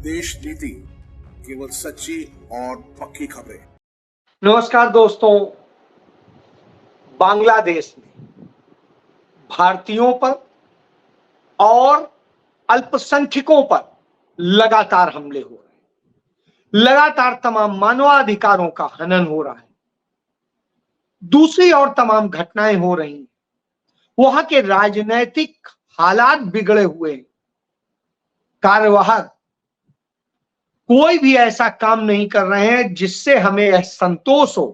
देश नीति, केवल सच्ची और पक्की खबरें। नमस्कार दोस्तों, बांग्लादेश में भारतीयों पर और अल्पसंख्यकों पर लगातार हमले हो रहे हैं, लगातार तमाम मानवाधिकारों का हनन हो रहा है, दूसरी ओर तमाम घटनाएं हो रही हैं। वहां के राजनैतिक हालात बिगड़े हुए हैं। कार्यवाहक कोई भी ऐसा काम नहीं कर रहे हैं जिससे हमें यह संतोष हो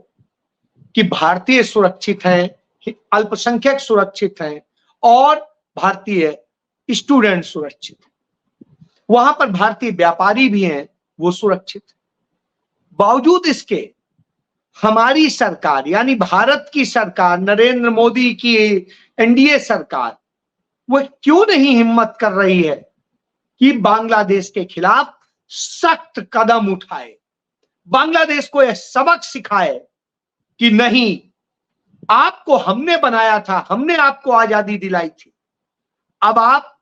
कि भारतीय सुरक्षित हैं, अल्पसंख्यक सुरक्षित हैं और भारतीय स्टूडेंट सुरक्षित हैं। वहां पर भारतीय व्यापारी भी हैं, वो सुरक्षित हैं। बावजूद इसके हमारी सरकार यानी भारत की सरकार, नरेंद्र मोदी की एनडीए सरकार, वो क्यों नहीं हिम्मत कर रही है कि बांग्लादेश के खिलाफ सख्त कदम उठाए, बांग्लादेश को यह सबक सिखाए कि नहीं, आपको हमने बनाया था, हमने आपको आजादी दिलाई थी, अब आप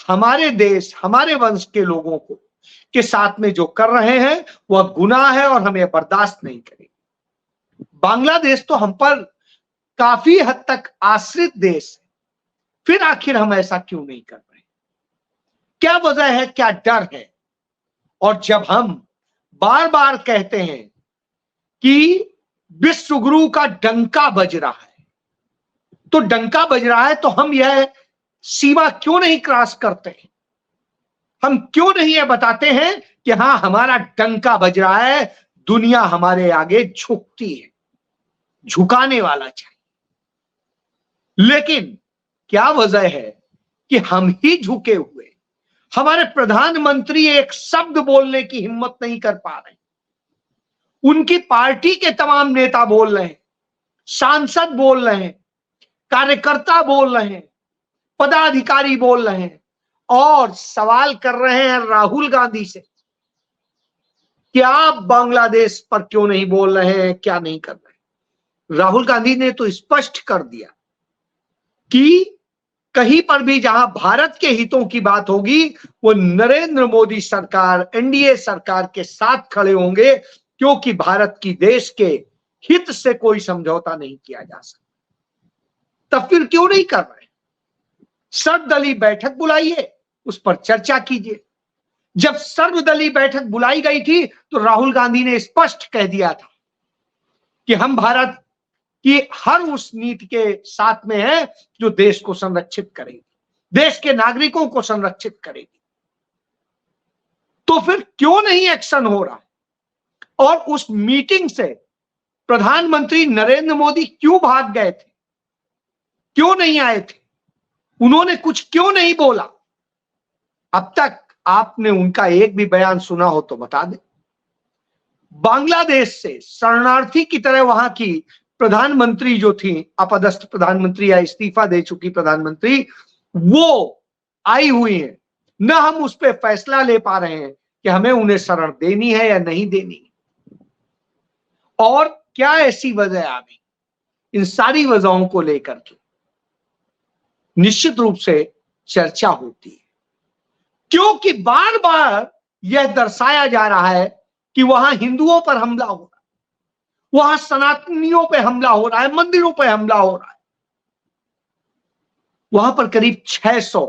हमारे देश, हमारे वंश के लोगों को के साथ में जो कर रहे हैं वह गुनाह है और हम यह बर्दाश्त नहीं करेंगे। बांग्लादेश तो हम पर काफी हद तक आश्रित देश है, फिर आखिर हम ऐसा क्यों नहीं कर रहे? क्या वजह है, क्या डर है? और जब हम बार बार कहते हैं कि विश्व गुरु का डंका बज रहा है, तो डंका बज रहा है तो हम यह सीमा क्यों नहीं क्रॉस करते? हम क्यों नहीं यह बताते हैं कि हां, हमारा डंका बज रहा है, दुनिया हमारे आगे झुकती है, झुकाने वाला चाहिए। लेकिन क्या वजह है कि हम ही झुके हुए, हमारे प्रधानमंत्री एक शब्द बोलने की हिम्मत नहीं कर पा रहे, उनकी पार्टी के तमाम नेता बोल रहे हैं, सांसद बोल रहे हैं, कार्यकर्ता बोल रहे हैं, पदाधिकारी बोल रहे हैं और सवाल कर रहे हैं राहुल गांधी से कि आप बांग्लादेश पर क्यों नहीं बोल रहे हैं, क्या नहीं कर रहे? राहुल गांधी ने तो स्पष्ट कर दिया कि कहीं पर भी जहां भारत के हितों की बात होगी वो नरेंद्र मोदी सरकार, एनडीए सरकार के साथ खड़े होंगे, क्योंकि भारत की देश के हित से कोई समझौता नहीं किया जा सकता। तब फिर क्यों नहीं कर रहे? सर्वदलीय बैठक बुलाइए, उस पर चर्चा कीजिए। जब सर्वदलीय बैठक बुलाई गई थी तो राहुल गांधी ने स्पष्ट कह दिया था कि हम भारत कि हर उस नीति के साथ में है जो देश को संरक्षित करेगी, देश के नागरिकों को संरक्षित करेगी। तो फिर क्यों नहीं एक्शन हो रहा? और उस मीटिंग से प्रधानमंत्री नरेंद्र मोदी क्यों भाग गए थे, क्यों नहीं आए थे? उन्होंने कुछ क्यों नहीं बोला? अब तक आपने उनका एक भी बयान सुना हो तो बता दें। बांग्लादेश से शरणार्थी की तरह वहां की प्रधानमंत्री जो थी, अपदस्थ प्रधानमंत्री या इस्तीफा दे चुकी प्रधानमंत्री, वो आई हुई है। न हम उस पर फैसला ले पा रहे हैं कि हमें उन्हें शरण देनी है या नहीं देनी। और क्या ऐसी वजह आ गई? इन सारी वजहों को लेकर के निश्चित रूप से चर्चा होती है, क्योंकि बार बार यह दर्शाया जा रहा है कि वहां हिंदुओं पर हमला हो रहा है, वहां सनातनियों पे हमला हो रहा है, मंदिरों पे हमला हो रहा है। वहां पर करीब 600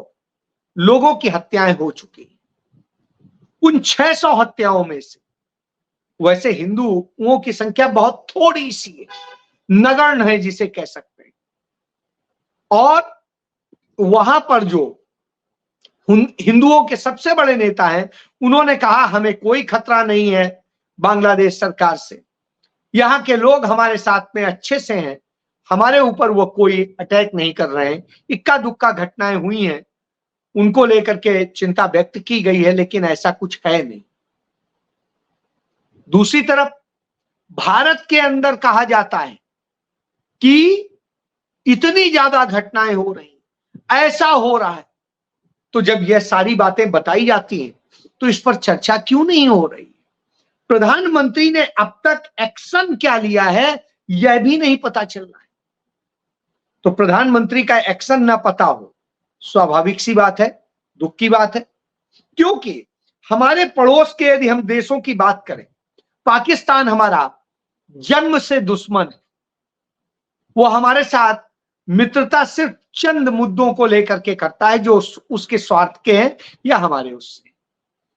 लोगों की हत्याएं हो चुकी हैं। उन 600 हत्याओं में से वैसे हिंदुओं की संख्या बहुत थोड़ी सी है, नगण्य है जिसे कह सकते हैं। और वहां पर जो हिंदुओं के सबसे बड़े नेता हैं, उन्होंने कहा हमें कोई खतरा नहीं है बांग्लादेश सरकार से, यहां के लोग हमारे साथ में अच्छे से हैं, हमारे ऊपर वो कोई अटैक नहीं कर रहे हैं। इक्का दुक्का घटनाएं हुई हैं, उनको लेकर के चिंता व्यक्त की गई है, लेकिन ऐसा कुछ है नहीं। दूसरी तरफ भारत के अंदर कहा जाता है कि इतनी ज्यादा घटनाएं हो रही, ऐसा हो रहा है, तो जब यह सारी बातें बताई जाती हैं तो इस पर चर्चा क्यों नहीं हो रही? प्रधानमंत्री ने अब तक एक्शन क्या लिया है यह भी नहीं पता चल रहा है। तो प्रधानमंत्री का एक्शन ना पता हो, स्वाभाविक सी बात है, दुख की बात है, क्योंकि हमारे पड़ोस के यदि हम देशों की बात करें, पाकिस्तान हमारा जन्म से दुश्मन है। वो हमारे साथ मित्रता सिर्फ चंद मुद्दों को लेकर के करता है जो उसके स्वार्थ के हैं या हमारे उससे,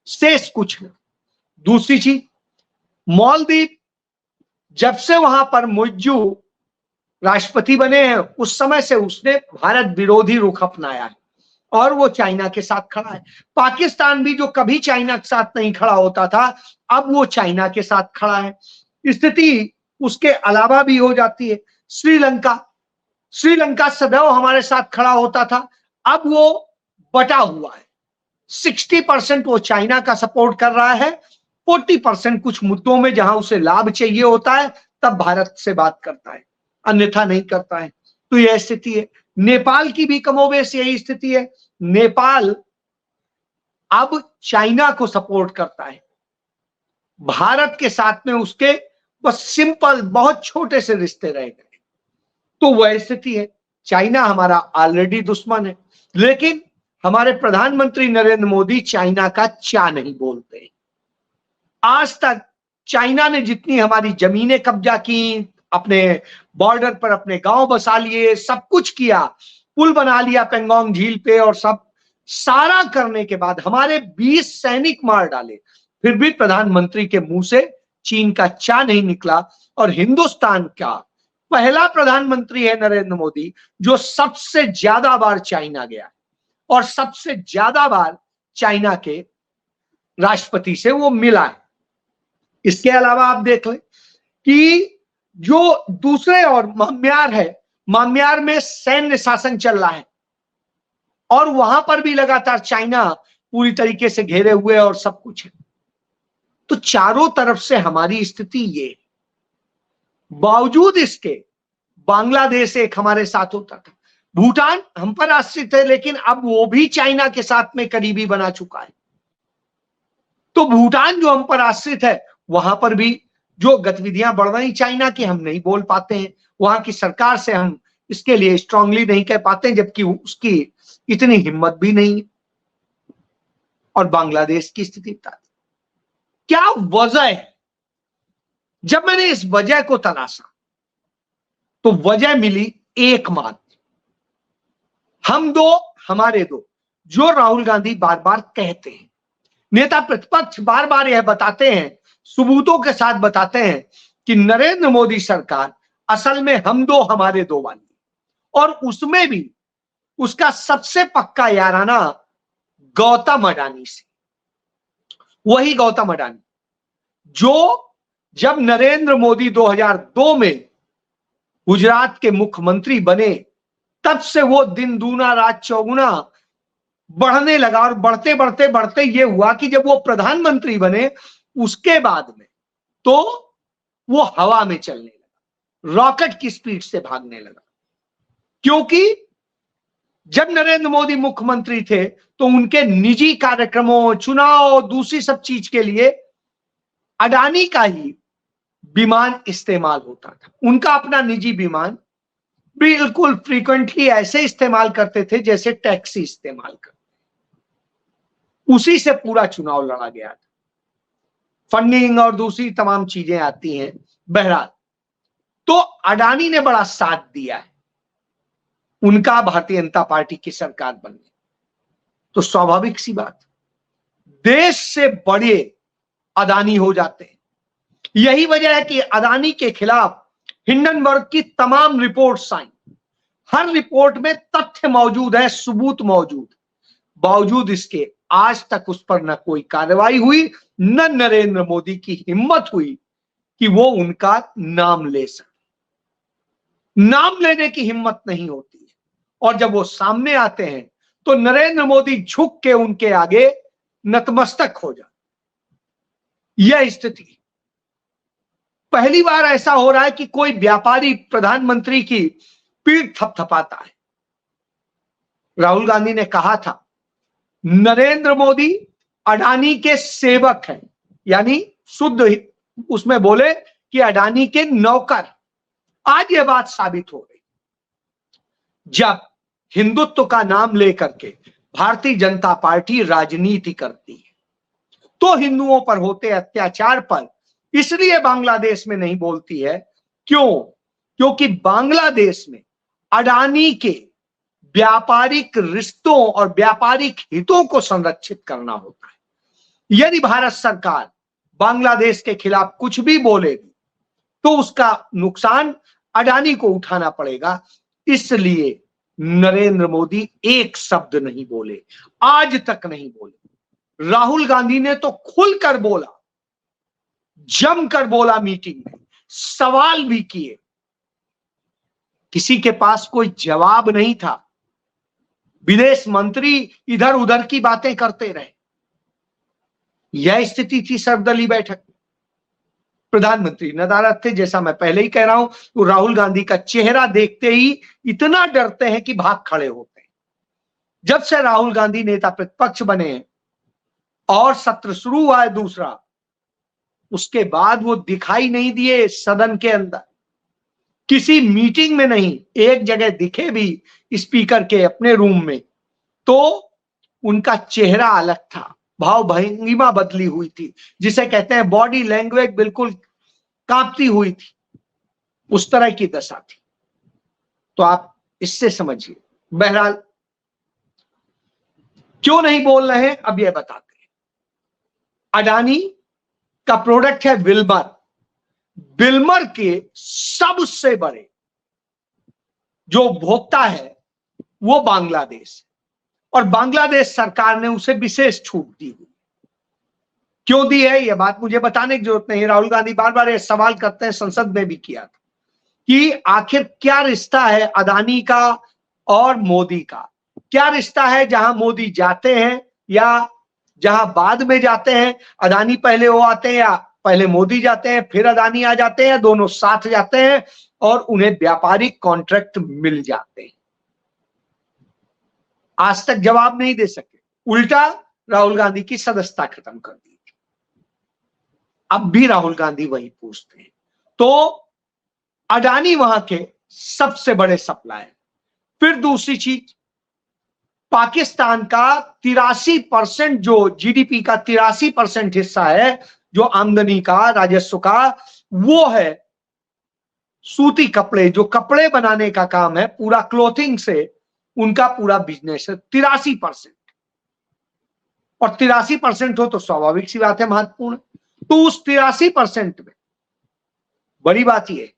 शेष कुछ नहीं। दूसरी चीज, मालदीव जब से वहां पर मुइज्जू राष्ट्रपति बने हैं उस समय से उसने भारत विरोधी रुख अपनाया है और वो चाइना के साथ खड़ा है। पाकिस्तान भी जो कभी चाइना के साथ नहीं खड़ा होता था, अब वो चाइना के साथ खड़ा है। स्थिति उसके अलावा भी हो जाती है। श्रीलंका सदैव हमारे साथ खड़ा होता था, अब वो बटा हुआ है। 60% वो चाइना का सपोर्ट कर रहा है, 40% कुछ मुद्दों में जहां उसे लाभ चाहिए होता है तब भारत से बात करता है, अन्यथा नहीं करता है। तो यह स्थिति है। नेपाल की भी कमोबेश यही स्थिति है। नेपाल अब चाइना को सपोर्ट करता है, भारत के साथ में उसके बस सिंपल बहुत छोटे से रिश्ते रह गए। तो वह स्थिति है। चाइना हमारा ऑलरेडी दुश्मन है, लेकिन हमारे प्रधानमंत्री नरेंद्र मोदी चाइना का चा नहीं बोलते। आज तक चाइना ने जितनी हमारी जमीनें कब्जा की, अपने बॉर्डर पर अपने गांव बसा लिए, सब कुछ किया, पुल बना लिया पेंगोंग झील पे और सब सारा करने के बाद हमारे 20 सैनिक मार डाले, फिर भी प्रधानमंत्री के मुंह से चीन का चा नहीं निकला। और हिंदुस्तान का पहला प्रधानमंत्री है नरेंद्र मोदी जो सबसे ज्यादा बार चाइना गया और सबसे ज्यादा बार चाइना के राष्ट्रपति से वो मिला है। इसके अलावा आप देख लें कि जो दूसरे और म्यांमार है, म्यांमार में सैन्य शासन चल रहा है और वहां पर भी लगातार चाइना पूरी तरीके से घेरे हुए और सब कुछ है। तो चारों तरफ से हमारी स्थिति ये, बावजूद इसके बांग्लादेश एक हमारे साथ होता था, भूटान हम पर आश्रित है लेकिन अब वो भी चाइना के साथ में करीबी बना चुका है। तो भूटान जो हम पर आश्रित है वहां पर भी जो गतिविधियां बढ़ रही चाइना की, हम नहीं बोल पाते हैं, वहां की सरकार से हम इसके लिए स्ट्रांगली नहीं कह पाते, जबकि उसकी इतनी हिम्मत भी नहीं है। और बांग्लादेश की स्थिति बता दी, क्या वजह है? जब मैंने इस वजह को तलाशा तो वजह मिली एकमात्र, हम दो हमारे दो, जो राहुल गांधी बार बार कहते हैं। नेता प्रतिपक्ष बार बार यह बताते हैं, सबूतों के साथ बताते हैं कि नरेंद्र मोदी सरकार असल में हम दो हमारे दो वाली, और उसमें भी उसका सबसे पक्का याराना गौतम अडानी से। वही गौतम अडानी जो जब नरेंद्र मोदी 2002 में गुजरात के मुख्यमंत्री बने तब से वो दिन दूना रात चौगुना बढ़ने लगा, और बढ़ते बढ़ते बढ़ते ये हुआ कि जब वो प्रधानमंत्री बने उसके बाद में तो वो हवा में चलने लगा, रॉकेट की स्पीड से भागने लगा। क्योंकि जब नरेंद्र मोदी मुख्यमंत्री थे तो उनके निजी कार्यक्रमों, चुनाव, दूसरी सब चीज के लिए अडानी का ही विमान इस्तेमाल होता था। उनका अपना निजी विमान बिल्कुल फ्रीक्वेंटली ऐसे इस्तेमाल करते थे जैसे टैक्सी इस्तेमाल करते, उसी से पूरा चुनाव लड़ा गया था। फंडिंग और दूसरी तमाम चीजें आती हैं। बहरहाल तो अडानी ने बड़ा साथ दिया है उनका भारतीय जनता पार्टी की सरकार बनने, तो स्वाभाविक सी बात, देश से बड़े अडानी हो जाते हैं। यही वजह है कि अडानी के खिलाफ हिंडनबर्ग की तमाम रिपोर्ट्स आई, हर रिपोर्ट में तथ्य मौजूद है, सबूत मौजूद, बावजूद इसके आज तक उस पर न कोई कार्रवाई हुई, न नरेंद्र मोदी की हिम्मत हुई कि वो उनका नाम ले सके। नाम लेने की हिम्मत नहीं होती है, और जब वो सामने आते हैं तो नरेंद्र मोदी झुक के उनके आगे नतमस्तक हो जाते। यह स्थिति पहली बार ऐसा हो रहा है कि कोई व्यापारी प्रधानमंत्री की पीठ थपथपाता है। राहुल गांधी ने कहा था नरेंद्र मोदी अडानी के सेवक हैं, यानी शुद्ध उसमें बोले कि अडानी के नौकर। आज यह बात साबित हो गई जब हिंदुत्व का नाम लेकर के भारतीय जनता पार्टी राजनीति करती है। तो हिंदुओं पर होते अत्याचार पर इसलिए बांग्लादेश में नहीं बोलती है। क्यों? क्योंकि बांग्लादेश में अडानी के व्यापारिक रिश्तों और व्यापारिक हितों को संरक्षित करना होता है। यदि भारत सरकार बांग्लादेश के खिलाफ कुछ भी बोलेगी तो उसका नुकसान अडानी को उठाना पड़ेगा। इसलिए नरेंद्र मोदी एक शब्द नहीं बोले, आज तक नहीं बोले। राहुल गांधी ने तो खुलकर बोला, जमकर बोला, मीटिंग में सवाल भी किए, किसी के पास कोई जवाब नहीं था। विदेश मंत्री इधर उधर की बातें करते रहे। यह स्थिति थी सर्वदलीय बैठक में। प्रधानमंत्री नदारद थे, जैसा मैं पहले ही कह रहा हूं। तो राहुल गांधी का चेहरा देखते ही इतना डरते हैं कि भाग खड़े होते हैं। जब से राहुल गांधी नेता प्रतिपक्ष बने हैं और सत्र शुरू हुआ है दूसरा, उसके बाद वो दिखाई नहीं दिए सदन के अंदर, किसी मीटिंग में नहीं। एक जगह दिखे भी स्पीकर के अपने रूम में, तो उनका चेहरा अलग था, भाव भंगिमा बदली हुई थी, जिसे कहते हैं बॉडी लैंग्वेज बिल्कुल कांपती हुई थी। उस तरह की दशा थी। तो आप इससे समझिए। बहरहाल क्यों नहीं बोल रहे हैं अब यह बताते हैं। अडानी का प्रोडक्ट है विल्मर। विल्मर के सबसे बड़े जो उपभोक्ता है वो बांग्लादेश, और बांग्लादेश सरकार ने उसे विशेष छूट दी हुई। क्यों दी है यह बात मुझे बताने की जरूरत नहीं। राहुल गांधी बार बार यह सवाल करते हैं, संसद में भी किया था कि आखिर क्या रिश्ता है अडानी का और मोदी का। क्या रिश्ता है जहां मोदी जाते हैं या जहां बाद में जाते हैं। अडानी पहले वो आते हैं या पहले मोदी जाते हैं, फिर अडानी आ जाते हैं, दोनों साथ जाते हैं और उन्हें व्यापारिक कॉन्ट्रैक्ट मिल जाते हैं। आज तक जवाब नहीं दे सके, उल्टा राहुल गांधी की सदस्यता खत्म कर दी। अब भी राहुल गांधी वही पूछते हैं। तो अडानी वहां के सबसे बड़े सप्लायर। फिर दूसरी चीज, पाकिस्तान का 83% जो जीडीपी का 83% हिस्सा है जो आमदनी का, राजस्व का, वो है सूती कपड़े। जो कपड़े बनाने का काम है, पूरा क्लोथिंग से उनका पूरा बिजनेस है। 83%, और 83% हो तो स्वाभाविक सी बात है महत्वपूर्ण। तो उस 83% में बड़ी बात यह,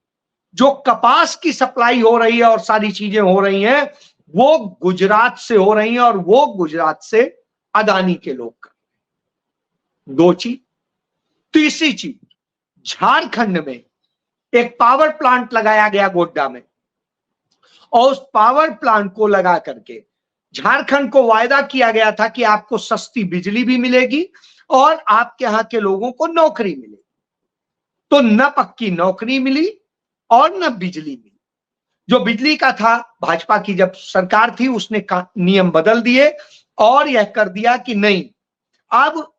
जो कपास की सप्लाई हो रही है और सारी चीजें हो रही हैं, वो गुजरात से हो रही हैं, और वो गुजरात से अडानी के लोग कर रहे हैं। दो चीज। तीसरी चीज, झारखंड में एक पावर प्लांट लगाया गया गोड्डा में, और उस पावर प्लांट को लगा करके झारखंड को वायदा किया गया था कि आपको सस्ती बिजली भी मिलेगी और आपके यहां के लोगों को नौकरी मिलेगी। तो न पक्की नौकरी मिली और न बिजली मिली। जो बिजली का था, भाजपा की जब सरकार थी उसने नियम बदल दिए और यह कर दिया कि नहीं, अब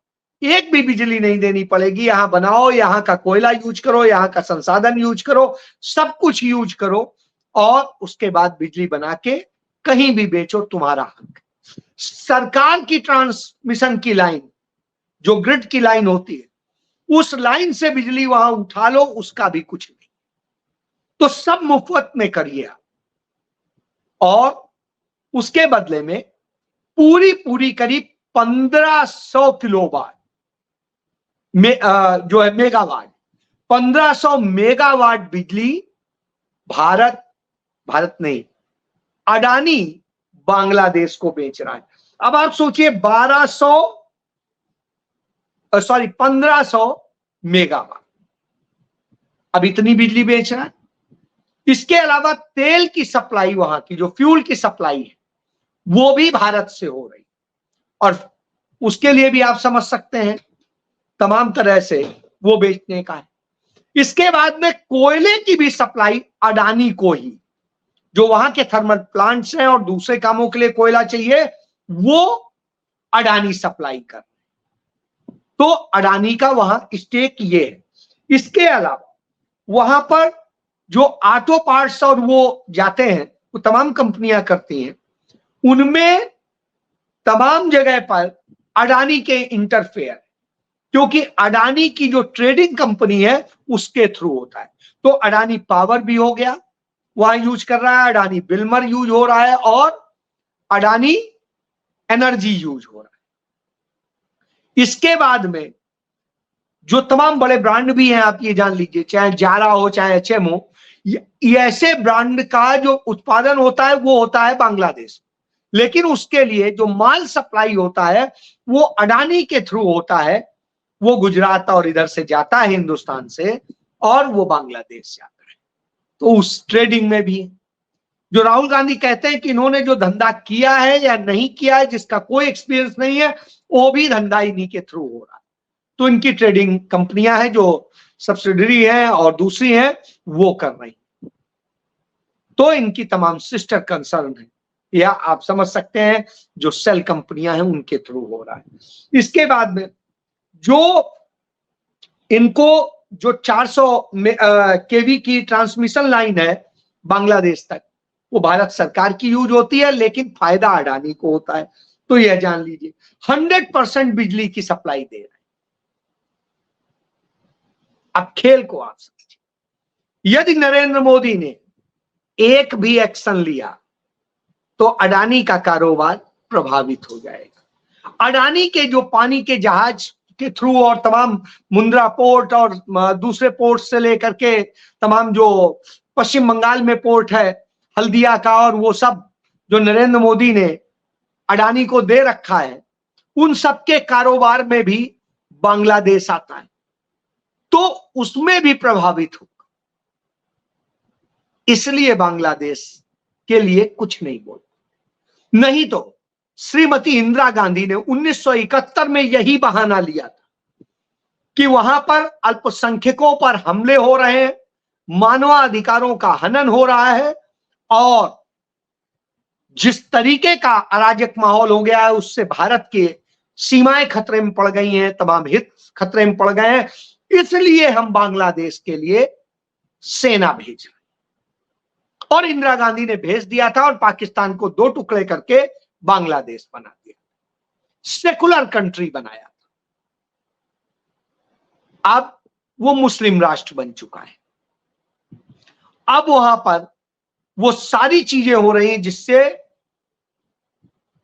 एक भी बिजली नहीं देनी पड़ेगी। यहां बनाओ, यहां का कोयला यूज करो, यहां का संसाधन यूज करो, सब कुछ यूज करो, और उसके बाद बिजली बना के कहीं भी बेचो, तुम्हारा हक। सरकार की ट्रांसमिशन की लाइन, जो ग्रिड की लाइन होती है, उस लाइन से बिजली वहां उठा लो, उसका भी कुछ नहीं। तो सब मुफ्त में करिए आप, और उसके बदले में पूरी करीब 1500 किलोवाट में जो है मेगावाट, 1500 मेगावाट बिजली भारत नहीं, अडानी बांग्लादेश को बेच रहा है। अब आप सोचिए 1500 मेगावाट, अब इतनी बिजली बेच रहा है। इसके अलावा तेल की सप्लाई, वहां की जो फ्यूल की सप्लाई है, वो भी भारत से हो रही, और उसके लिए भी आप समझ सकते हैं तमाम तरह से वो बेचने का है। इसके बाद में कोयले की भी सप्लाई अडानी को ही, जो वहां के थर्मल प्लांट्स हैं और दूसरे कामों के लिए कोयला चाहिए, वो अडानी सप्लाई कर। तो अडानी का वहां स्टेक ये है। इसके अलावा वहां पर जो ऑटो पार्ट्स और वो जाते हैं, वो तमाम कंपनियां करती हैं, उनमें तमाम जगह पर अडानी के इंटरफेयर। क्योंकि अडानी की जो ट्रेडिंग कंपनी है उसके थ्रू होता है। तो अडानी पावर भी हो गया, वहां यूज कर रहा है, अडानी बिल्मर यूज हो रहा है और अडानी एनर्जी यूज हो रहा है। इसके बाद में जो तमाम बड़े ब्रांड भी हैं, आप ये जान लीजिए, चाहे जारा हो चाहे एचएम हो, ये ऐसे ब्रांड का जो उत्पादन होता है वो होता है बांग्लादेश, लेकिन उसके लिए जो माल सप्लाई होता है वो अडानी के थ्रू होता है। वो गुजरात और इधर से जाता है हिंदुस्तान से और वो बांग्लादेश जाता है। तो उस ट्रेडिंग में भी जो राहुल गांधी कहते हैं कि इन्होंने जो धंधा किया है या नहीं किया है, जिसका कोई एक्सपीरियंस नहीं है, वो भी धंधा इन्हीं के थ्रू हो रहा है। तो इनकी ट्रेडिंग कंपनियां हैं जो सब्सिडरी है और दूसरी है वो कर रही, तो इनकी तमाम सिस्टर कंसर्न है, या आप समझ सकते हैं जो सेल कंपनियां हैं उनके थ्रू हो रहा है। इसके बाद में जो इनको जो 400 केवी की ट्रांसमिशन लाइन है बांग्लादेश तक, वो भारत सरकार की यूज होती है, लेकिन फायदा अडानी को होता है। तो यह जान लीजिए 100% बिजली की सप्लाई दे रहे हैं। अब खेल को आप समझिए, यदि नरेंद्र मोदी ने एक भी एक्शन लिया तो अडानी का कारोबार प्रभावित हो जाएगा। अडानी के जो पानी के जहाज के थ्रू और तमाम मुंद्रा पोर्ट और दूसरे पोर्ट से लेकर के तमाम जो पश्चिम बंगाल में पोर्ट है हल्दिया का, और वो सब जो नरेंद्र मोदी ने अडानी को दे रखा है, उन सब के कारोबार में भी बांग्लादेश आता है, तो उसमें भी प्रभावित होगा। इसलिए बांग्लादेश के लिए कुछ नहीं बोल, नहीं तो श्रीमती इंदिरा गांधी ने 1971 में यही बहाना लिया था कि वहां पर अल्पसंख्यकों पर हमले हो रहे हैं, मानवाधिकारों का हनन हो रहा है, और जिस तरीके का अराजक माहौल हो गया है उससे भारत की सीमाएं खतरे में पड़ गई हैं, तमाम हित खतरे में पड़ गए हैं, इसलिए हम बांग्लादेश के लिए सेना भेज रहे हैं। और इंदिरा गांधी ने भेज दिया था और पाकिस्तान को 2 टुकड़े करके बांग्लादेश बना दिया, सेकुलर कंट्री बनाया था। अब वो मुस्लिम राष्ट्र बन चुका है। अब वहां पर वो सारी चीजें हो रही हैं जिससे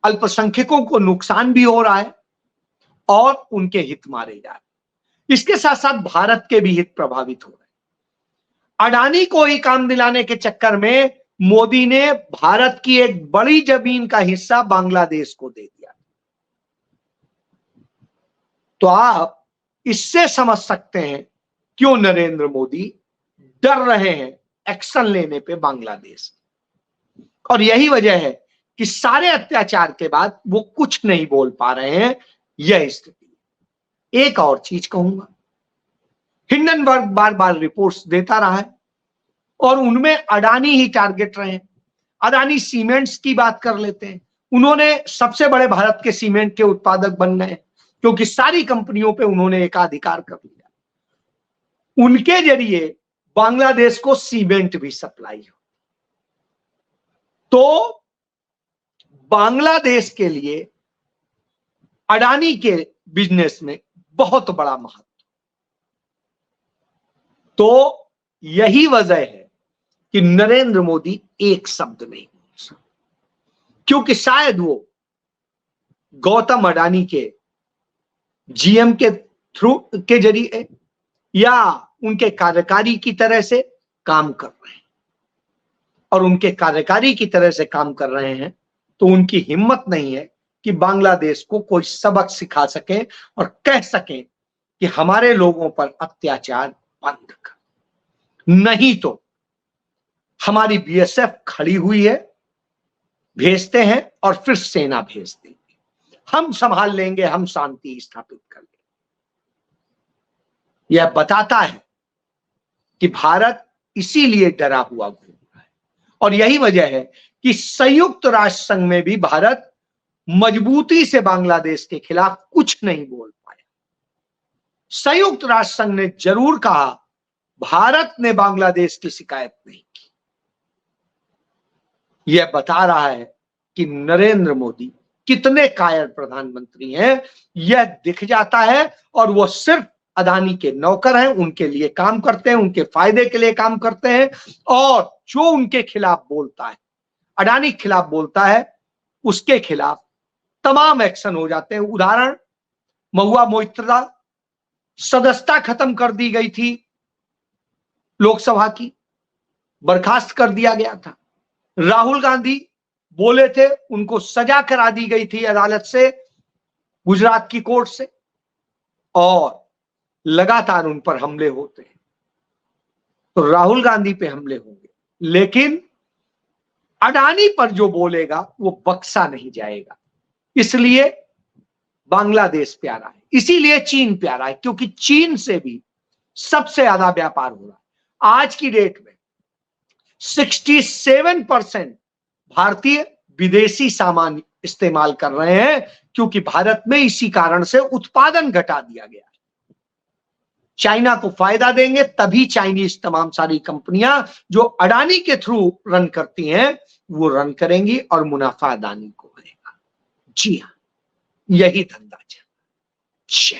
अल्पसंख्यकों को नुकसान भी हो रहा है और उनके हित मारे जा रहे हैं। इसके साथ साथ भारत के भी हित प्रभावित हो रहे हैं। अडानी को ही काम दिलाने के चक्कर में मोदी ने भारत की एक बड़ी जमीन का हिस्सा बांग्लादेश को दे दिया। तो आप इससे समझ सकते हैं क्यों नरेंद्र मोदी डर रहे हैं एक्शन लेने पे बांग्लादेश। और यही वजह है कि सारे अत्याचार के बाद वो कुछ नहीं बोल पा रहे हैं। यह स्थिति। एक और चीज कहूंगा, हिंडनबर्ग बार बार रिपोर्ट्स देता रहा है और उनमें अडानी ही टारगेट रहे हैं। अडानी सीमेंट्स की बात कर लेते हैं, उन्होंने सबसे बड़े भारत के सीमेंट के उत्पादक बन गए क्योंकि सारी कंपनियों पे उन्होंने एकाधिकार कर लिया। उनके जरिए बांग्लादेश को सीमेंट भी सप्लाई हो, तो बांग्लादेश के लिए अडानी के बिजनेस में बहुत बड़ा महत्व। तो यही वजह है कि नरेंद्र मोदी एक शब्द नहीं बोल सकते, क्योंकि शायद वो गौतम अडानी के जीएम के थ्रू के जरिए या उनके कार्यकारी की तरह से काम कर रहे हैं, और उनके कार्यकारी की तरह से काम कर रहे हैं तो उनकी हिम्मत नहीं है कि बांग्लादेश को कोई सबक सिखा सके और कह सके कि हमारे लोगों पर अत्याचार बंद कर, नहीं तो हमारी बीएसएफ खड़ी हुई है, भेजते हैं और फिर सेना भेज देंगे, हम संभाल लेंगे, हम शांति स्थापित कर लेंगे। यह बताता है कि भारत इसीलिए डरा हुआ घूम रहा है, और यही वजह है कि संयुक्त राष्ट्र संघ में भी भारत मजबूती से बांग्लादेश के खिलाफ कुछ नहीं बोल पाया। संयुक्त राष्ट्र संघ ने जरूर कहा, भारत ने बांग्लादेश की शिकायत नहीं की। यह बता रहा है कि नरेंद्र मोदी कितने कायर प्रधानमंत्री हैं यह दिख जाता है। और वो सिर्फ अडानी के नौकर हैं, उनके लिए काम करते हैं, उनके फायदे के लिए काम करते हैं। और जो उनके खिलाफ बोलता है, अडानी के खिलाफ बोलता है, उसके खिलाफ तमाम एक्शन हो जाते हैं। उदाहरण, महुआ मोइत्रा, सदस्यता खत्म कर दी गई थी लोकसभा की, बर्खास्त कर दिया गया था। राहुल गांधी बोले थे, उनको सजा करा दी गई थी अदालत से, गुजरात की कोर्ट से, और लगातार उन पर हमले होते हैं। तो राहुल गांधी पे हमले होंगे, लेकिन अडानी पर जो बोलेगा वो बख्शा नहीं जाएगा। इसलिए बांग्लादेश प्यारा है, इसीलिए चीन प्यारा है, क्योंकि चीन से भी सबसे ज्यादा व्यापार हो रहा है। आज की डेट में 67% भारतीय विदेशी सामान इस्तेमाल कर रहे हैं, क्योंकि भारत में इसी कारण से उत्पादन घटा दिया गया है। चाइना को फायदा देंगे तभी चाइनीज तमाम सारी कंपनियां जो अडानी के थ्रू रन करती हैं वो रन करेंगी और मुनाफा अडानी को मिलेगा। जी हां, यही धंधा चल।